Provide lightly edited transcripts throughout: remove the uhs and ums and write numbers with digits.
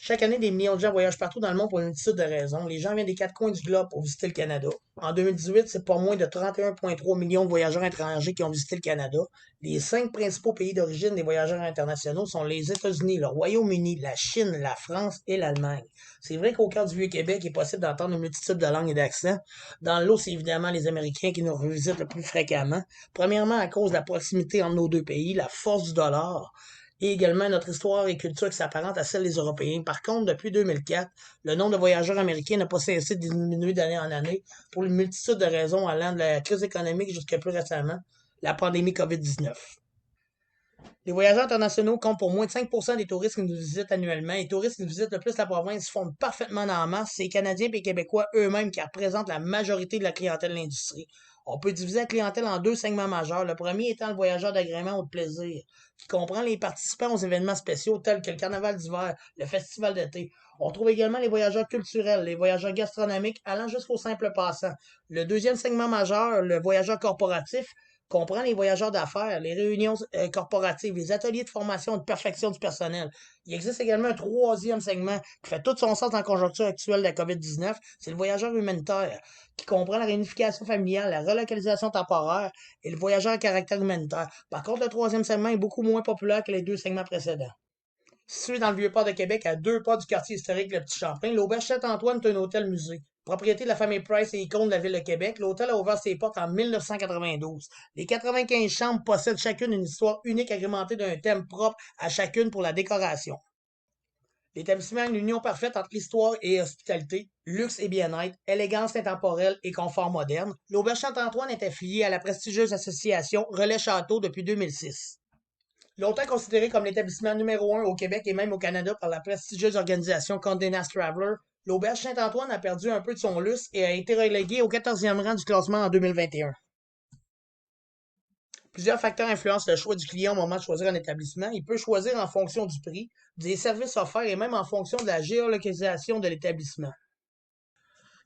Chaque année, des millions de gens voyagent partout dans le monde pour une multitude de raisons. Les gens viennent des quatre coins du globe pour visiter le Canada. En 2018, c'est pas moins de 31,3 millions de voyageurs étrangers qui ont visité le Canada. Les cinq principaux pays d'origine des voyageurs internationaux sont les États-Unis, le Royaume-Uni, la Chine, la France et l'Allemagne. C'est vrai qu'au cœur du Vieux-Québec, il est possible d'entendre une multitude de langues et d'accents. Dans l'eau, c'est évidemment les Américains qui nous revisitent le plus fréquemment. Premièrement, à cause de la proximité entre nos deux pays, la force du dollar et également notre histoire et culture qui s'apparente à celle des Européens. Par contre, depuis 2004, le nombre de voyageurs américains n'a pas cessé de diminuer d'année en année pour une multitude de raisons allant de la crise économique jusqu'à plus récemment, la pandémie COVID-19. Les voyageurs internationaux comptent pour moins de 5% des touristes qui nous visitent annuellement. Les touristes qui nous visitent le plus la province fondent parfaitement dans la masse. C'est les Canadiens et les Québécois eux-mêmes qui représentent la majorité de la clientèle de l'industrie. On peut diviser la clientèle en deux segments majeurs. Le premier étant le voyageur d'agrément ou de plaisir, qui comprend les participants aux événements spéciaux tels que le carnaval d'hiver, le festival d'été. On trouve également les voyageurs culturels, les voyageurs gastronomiques allant jusqu'aux simples passants. Le deuxième segment majeur, le voyageur corporatif, comprend les voyageurs d'affaires, les réunions corporatives, les ateliers de formation et de perfection du personnel. Il existe également un troisième segment qui fait tout son sens en conjoncture actuelle de la COVID-19, c'est le voyageur humanitaire, qui comprend la réunification familiale, la relocalisation temporaire et le voyageur à caractère humanitaire. Par contre, le troisième segment est beaucoup moins populaire que les deux segments précédents. Situé dans le Vieux-Port de Québec, à deux pas du quartier historique Le Petit Champlain, l'Auberge Saint-Antoine est un hôtel-musée. Propriété de la famille Price et icône de la ville de Québec, l'hôtel a ouvert ses portes en 1992. Les 95 chambres possèdent chacune une histoire unique agrémentée d'un thème propre à chacune pour la décoration. L'établissement a une union parfaite entre histoire et hospitalité, luxe et bien-être, élégance intemporelle et confort moderne. L'Auberge Saint-Antoine est affiliée à la prestigieuse association Relais Château depuis 2006. Longtemps considéré comme l'établissement numéro un au Québec et même au Canada par la prestigieuse organisation Condé Nast Traveler, l'Auberge Saint-Antoine a perdu un peu de son lustre et a été relégué au 14e rang du classement en 2021. Plusieurs facteurs influencent le choix du client au moment de choisir un établissement. Il peut choisir en fonction du prix, des services offerts et même en fonction de la géolocalisation de l'établissement.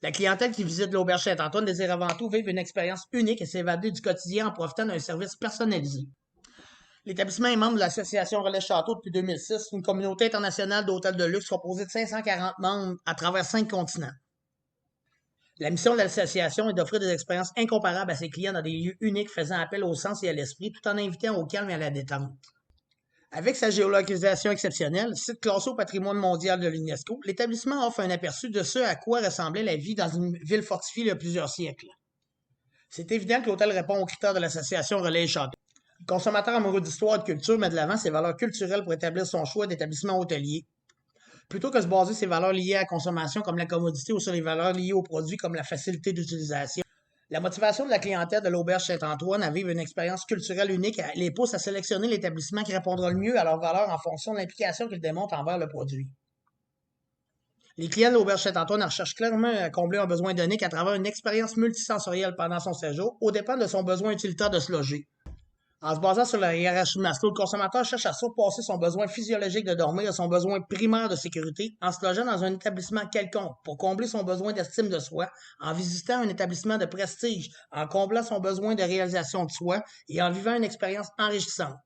La clientèle qui visite l'Auberge Saint-Antoine désire avant tout vivre une expérience unique et s'évader du quotidien en profitant d'un service personnalisé. L'établissement est membre de l'association Relais Château depuis 2006, une communauté internationale d'hôtels de luxe composée de 540 membres à travers 5 continents. La mission de l'association est d'offrir des expériences incomparables à ses clients dans des lieux uniques faisant appel au sens et à l'esprit tout en invitant au calme et à la détente. Avec sa géolocalisation exceptionnelle, site classé au patrimoine mondial de l'UNESCO, l'établissement offre un aperçu de ce à quoi ressemblait la vie dans une ville fortifiée il y a plusieurs siècles. C'est évident que l'hôtel répond aux critères de l'association Relais Château. Le consommateur amoureux d'histoire et de culture met de l'avant ses valeurs culturelles pour établir son choix d'établissement hôtelier, plutôt que de se baser sur ses valeurs liées à la consommation comme la commodité ou sur les valeurs liées aux produits comme la facilité d'utilisation. La motivation de la clientèle de l'Auberge Saint-Antoine à vivre une expérience culturelle unique les pousse à sélectionner l'établissement qui répondra le mieux à leurs valeurs en fonction de l'implication qu'ils démontrent envers le produit. Les clients de l'Auberge Saint-Antoine recherchent clairement à combler un besoin donné qu'à travers une expérience multisensorielle pendant son séjour, au dépend de son besoin utilitaire de se loger. En se basant sur la hiérarchie de Maslow, le consommateur cherche à surpasser son besoin physiologique de dormir et son besoin primaire de sécurité en se logeant dans un établissement quelconque pour combler son besoin d'estime de soi, en visitant un établissement de prestige, en comblant son besoin de réalisation de soi et en vivant une expérience enrichissante.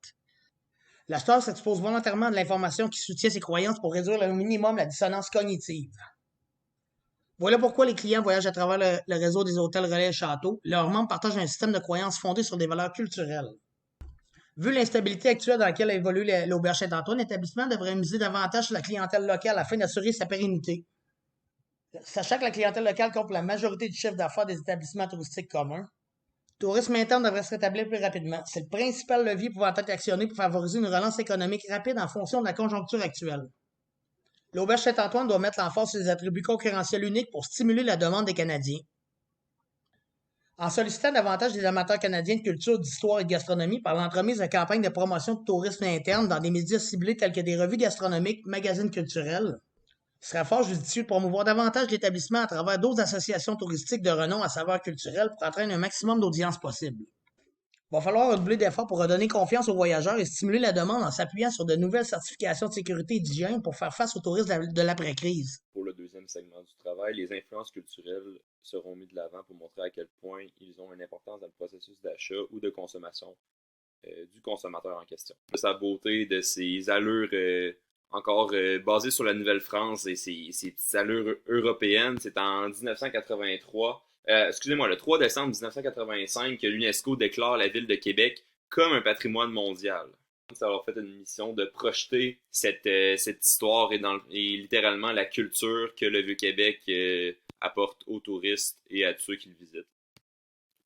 La star s'expose volontairement de l'information qui soutient ses croyances pour réduire au minimum la dissonance cognitive. Voilà pourquoi les clients voyagent à travers le réseau des hôtels Relais Château. Leurs membres partagent un système de croyances fondé sur des valeurs culturelles. Vu l'instabilité actuelle dans laquelle évolue l'Auberge Saint-Antoine, l'établissement devrait miser davantage sur la clientèle locale afin d'assurer sa pérennité. Sachant que la clientèle locale compte la majorité du chiffre d'affaires des établissements touristiques communs, le tourisme interne devrait se rétablir plus rapidement. C'est le principal levier pouvant être actionné pour favoriser une relance économique rapide en fonction de la conjoncture actuelle. L'Auberge Saint-Antoine doit mettre l'emphase sur les attributs concurrentiels uniques pour stimuler la demande des Canadiens. En sollicitant davantage des amateurs canadiens de culture, d'histoire et de gastronomie par l'entremise de campagnes de promotion de tourisme interne dans des médias ciblés tels que des revues gastronomiques, magazines culturels, il serait fort judicieux de promouvoir davantage l'établissement à travers d'autres associations touristiques de renom à saveur culturelle pour atteindre un maximum d'audience possible. Il va falloir redoubler d'efforts pour redonner confiance aux voyageurs et stimuler la demande en s'appuyant sur de nouvelles certifications de sécurité et d'hygiène pour faire face au tourisme de l'après-crise. Pour le deuxième segment du travail, les influences culturelles seront mises de l'avant pour montrer à quel point ils ont une importance dans le processus d'achat ou de consommation du consommateur en question. De sa beauté, de ses allures encore basé sur la Nouvelle-France et ses petites allures européennes. C'est en 1983, excusez-moi, le 3 décembre 1985 que l'UNESCO déclare la ville de Québec comme un patrimoine mondial. Ça leur fait une mission de projeter cette histoire et littéralement la culture que le Vieux-Québec apporte aux touristes et à ceux qui le visitent.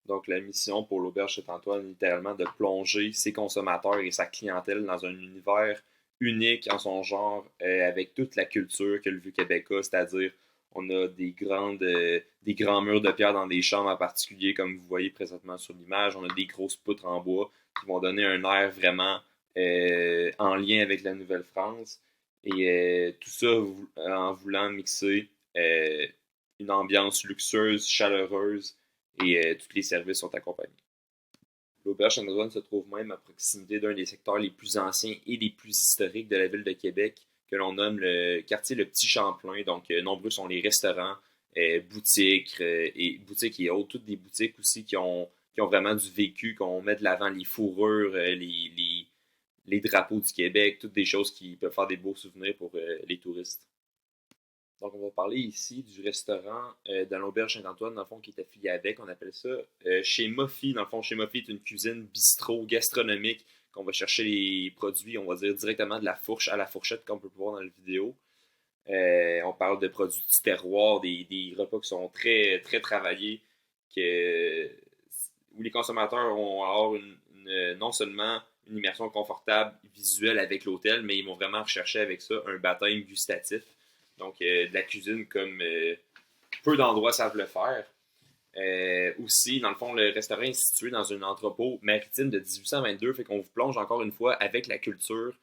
Donc, la mission pour l'Auberge Saint-Antoine est littéralement de plonger ses consommateurs et sa clientèle dans un univers unique en son genre, avec toute la culture que le Vieux-Québec a, c'est-à-dire on a des grands murs de pierre dans des chambres en particulier, comme vous voyez présentement sur l'image. On a des grosses poutres en bois qui vont donner un air vraiment en lien avec la Nouvelle-France. Et tout ça en voulant mixer une ambiance luxueuse, chaleureuse, et tous les services sont accompagnés. L'Auberge Saint-Antoine se trouve même à proximité d'un des secteurs les plus anciens et les plus historiques de la ville de Québec, que l'on nomme le quartier Le Petit Champlain. Donc, nombreux sont les restaurants, boutiques et autres, toutes des boutiques aussi qui ont vraiment du vécu, qu'on met de l'avant les fourrures, les drapeaux du Québec, toutes des choses qui peuvent faire des beaux souvenirs pour les touristes. Donc, on va parler ici du restaurant de l'Auberge Saint-Antoine, dans le fond, qui est affilié avec. On appelle ça chez Moffy. Dans le fond, chez Moffy est une cuisine bistrot gastronomique qu'on va chercher les produits, on va dire, directement de la fourche à la fourchette, comme on peut voir dans la vidéo. On parle de produits du terroir, des repas qui sont très, très travaillés, où les consommateurs vont avoir non seulement une immersion confortable visuelle avec l'hôtel, mais ils vont vraiment rechercher avec ça un baptême gustatif. Donc, de la cuisine comme peu d'endroits savent le faire. Aussi, dans le fond, le restaurant est situé dans un entrepôt maritime de 1822, fait qu'on vous plonge encore une fois avec la culture.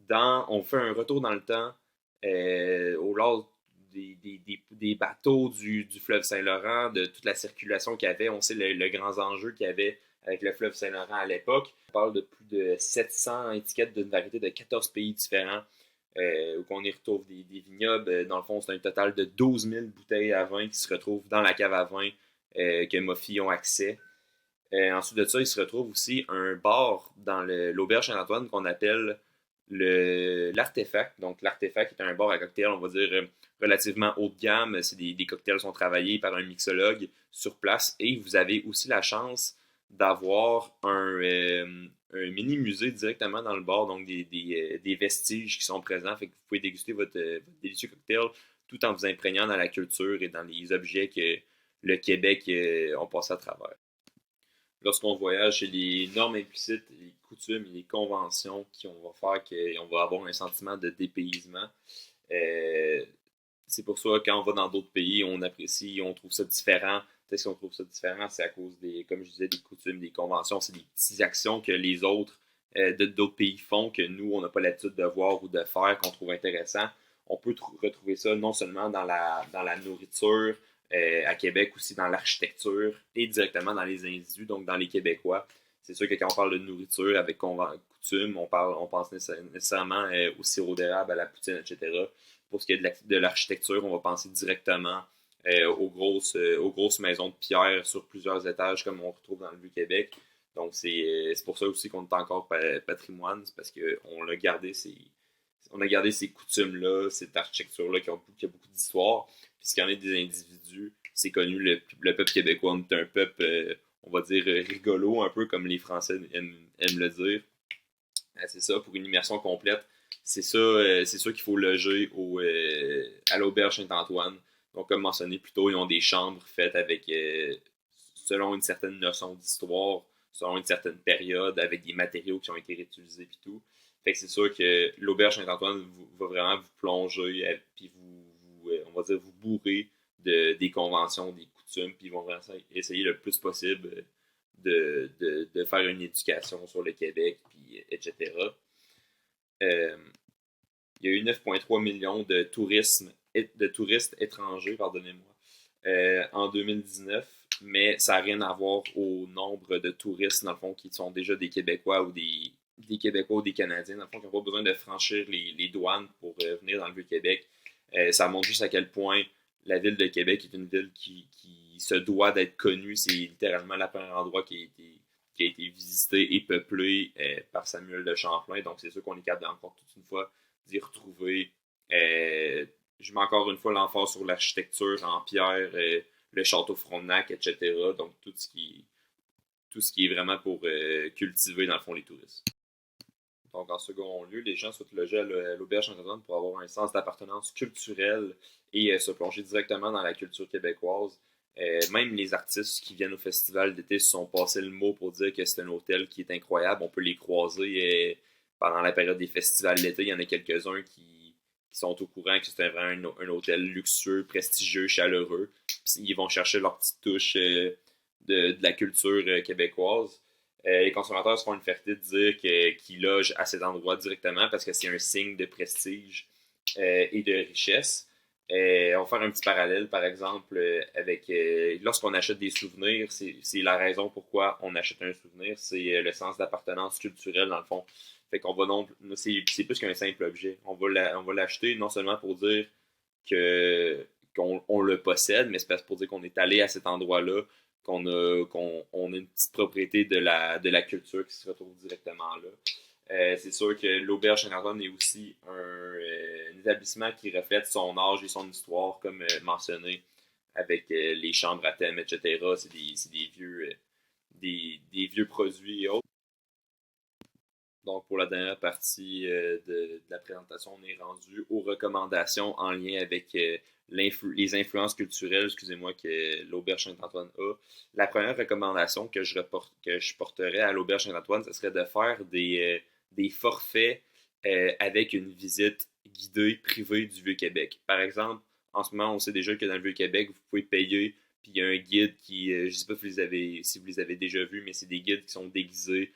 On fait un retour dans le temps au large des bateaux du fleuve Saint-Laurent, de toute la circulation qu'il y avait. On sait le grand enjeu qu'il y avait avec le fleuve Saint-Laurent à l'époque. On parle de plus de 700 étiquettes d'une variété de 14 pays différents. Où on y retrouve des vignobles. Dans le fond, c'est un total de 12 000 bouteilles à vin qui se retrouvent dans la cave à vin que Moffy ont accès. Ensuite de ça, il se retrouve aussi un bar dans l'Auberge Saint-Antoine qu'on appelle l'Artefact. Donc, l'Artefact est un bar à cocktails, on va dire, relativement haut de gamme. C'est des cocktails qui sont travaillés par un mixologue sur place. Et vous avez aussi la chance d'avoir un mini-musée directement dans le bar, donc des vestiges qui sont présents. Fait que vous pouvez déguster votre délicieux cocktail tout en vous imprégnant dans la culture et dans les objets que le Québec ont passé à travers. Lorsqu'on voyage, c'est les normes implicites, les coutumes et les conventions qui vont faire qu'on va avoir un sentiment de dépaysement. C'est pour ça que quand on va dans d'autres pays, on apprécie, on trouve ça différent. Peut-être qu'on trouve ça différent, c'est à cause comme je disais, des coutumes, des conventions, c'est des petites actions que les autres d'autres pays font, que nous, on n'a pas l'habitude de voir ou de faire, qu'on trouve intéressant. On peut retrouver ça non seulement dans la nourriture, à Québec aussi dans l'architecture et directement dans les individus, donc dans les Québécois. C'est sûr que quand on parle de nourriture avec coutume, on pense nécessairement au sirop d'érable, à la poutine, etc. Pour ce qui est de l'architecture, on va penser directement aux grosses maisons de pierre sur plusieurs étages comme on retrouve dans le Vieux-Québec. Donc c'est pour ça aussi qu'on est encore patrimoine, c'est parce qu'on a gardé ces coutumes-là, cette architecture-là qui a beaucoup d'histoire. Puis ce qu'il y en a des individus, c'est connu, le peuple québécois est un peuple, on va dire, rigolo, un peu comme les Français aiment le dire. C'est ça, pour une immersion complète. C'est ça qu'il faut loger à l'Auberge Saint-Antoine. Donc, comme mentionné plus tôt, ils ont des chambres faites avec, selon une certaine notion d'histoire, selon une certaine période, avec des matériaux qui ont été réutilisés et tout. Fait que c'est sûr que l'Auberge Saint-Antoine va vraiment vous plonger, puis on va dire, vous bourrer des conventions, des coutumes, puis ils vont vraiment essayer le plus possible de faire une éducation sur le Québec, puis etc. Il y a eu 9,3 millions de touristes étrangers, pardonnez-moi, en 2019, mais ça n'a rien à voir au nombre de touristes, dans le fond, qui sont déjà des Québécois ou des Québécois ou des Canadiens, dans le fond, qui n'ont pas besoin de franchir les douanes pour venir dans le Vieux-Québec. Ça montre juste à quel point la ville de Québec est une ville qui se doit d'être connue. C'est littéralement le premier endroit qui a été visité et peuplé par Samuel de Champlain. Donc, c'est sûr qu'on est capable encore toute une fois d'y retrouver. Je mets encore une fois l'emphase sur l'architecture en pierre, le château Frontenac, etc. Donc tout ce qui est vraiment pour cultiver, dans le fond, les touristes. Donc, en second lieu, les gens souhaitent loger à l'Auberge Saint-Antoine pour avoir un sens d'appartenance culturelle et se plonger directement dans la culture québécoise. Même les artistes qui viennent au festival d'été se sont passés le mot pour dire que c'est un hôtel qui est incroyable. On peut les croiser pendant la période des festivals d'été. Il y en a quelques-uns qui sont au courant que c'est vraiment un hôtel luxueux, prestigieux, chaleureux. Puis, ils vont chercher leur petite touche de la culture québécoise. Les consommateurs se font une fierté de dire qu'ils logent à cet endroit directement parce que c'est un signe de prestige et de richesse. On va faire un petit parallèle, par exemple, avec lorsqu'on achète des souvenirs, c'est la raison pourquoi on achète un souvenir, c'est le sens d'appartenance culturelle, dans le fond. Fait qu'on va non, c'est plus qu'un simple objet. On va l'acheter non seulement pour dire qu'on le possède, mais c'est pour dire qu'on est allé à cet endroit-là, qu'on a une petite propriété de la culture qui se retrouve directement là. C'est sûr que l'Auberge Saint-Antoine est aussi un établissement qui reflète son âge et son histoire, comme mentionné, avec les chambres à thème, etc. C'est des vieux produits et autres. Donc, pour la dernière partie de la présentation, on est rendu aux recommandations en lien avec les influences culturelles, excusez-moi, que l'Auberge Saint-Antoine a. La première recommandation que je porterais à l'Auberge Saint-Antoine, ce serait de faire des forfaits avec une visite guidée privée du Vieux-Québec. Par exemple, en ce moment, on sait déjà que dans le Vieux-Québec, vous pouvez payer, puis il y a un guide qui, je ne sais pas si vous les avez déjà vus, mais c'est des guides qui sont déguisés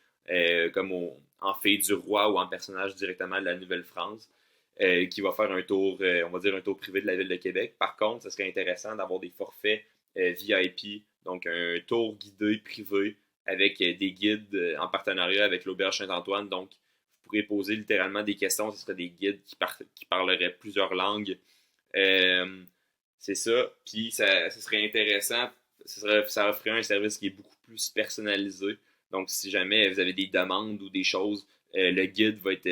comme en fée du roi ou en personnage directement de la Nouvelle-France, qui va faire un tour, on va dire un tour privé de la ville de Québec. Par contre, ce serait intéressant d'avoir des forfaits VIP, donc un tour guidé privé avec des guides en partenariat avec l'Auberge Saint-Antoine. Donc, vous pourrez poser littéralement des questions. Ce seraient des guides qui parleraient plusieurs langues. C'est ça. Puis, ça serait intéressant. Ça offrirait un service qui est beaucoup plus personnalisé. Donc, si jamais vous avez des demandes ou des choses, le guide va être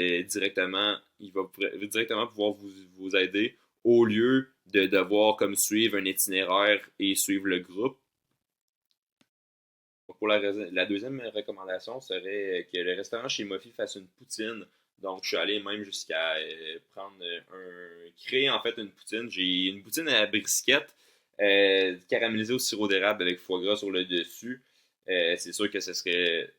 il va directement pouvoir vous aider au lieu de devoir comme suivre un itinéraire et suivre le groupe. Pour la deuxième recommandation serait que le restaurant chez Mofi fasse une poutine. Donc, je suis allé même jusqu'à créer en fait une poutine. J'ai une poutine à la brisquette caramélisée au sirop d'érable avec foie gras sur le dessus. C'est sûr que ce serait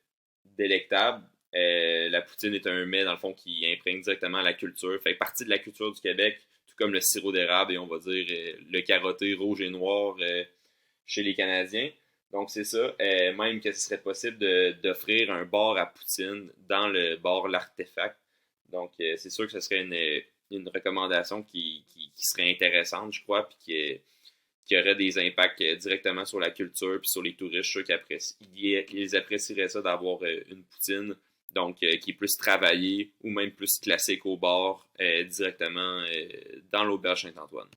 délectable. La poutine est un mets, dans le fond, qui imprègne directement la culture. Fait partie de la culture du Québec, tout comme le sirop d'érable et on va dire le carotté rouge et noir chez les Canadiens. Donc, c'est ça. Même que ce serait possible d'offrir un bar à poutine dans le bar L'Artefact. Donc, c'est sûr que ce serait une recommandation qui serait intéressante, je crois, puis qui aurait des impacts directement sur la culture puis sur les touristes. Je suis sûr qu'ils apprécieraient ça d'avoir une poutine donc qui est plus travaillée ou même plus classique au bar directement dans l'Auberge Saint-Antoine.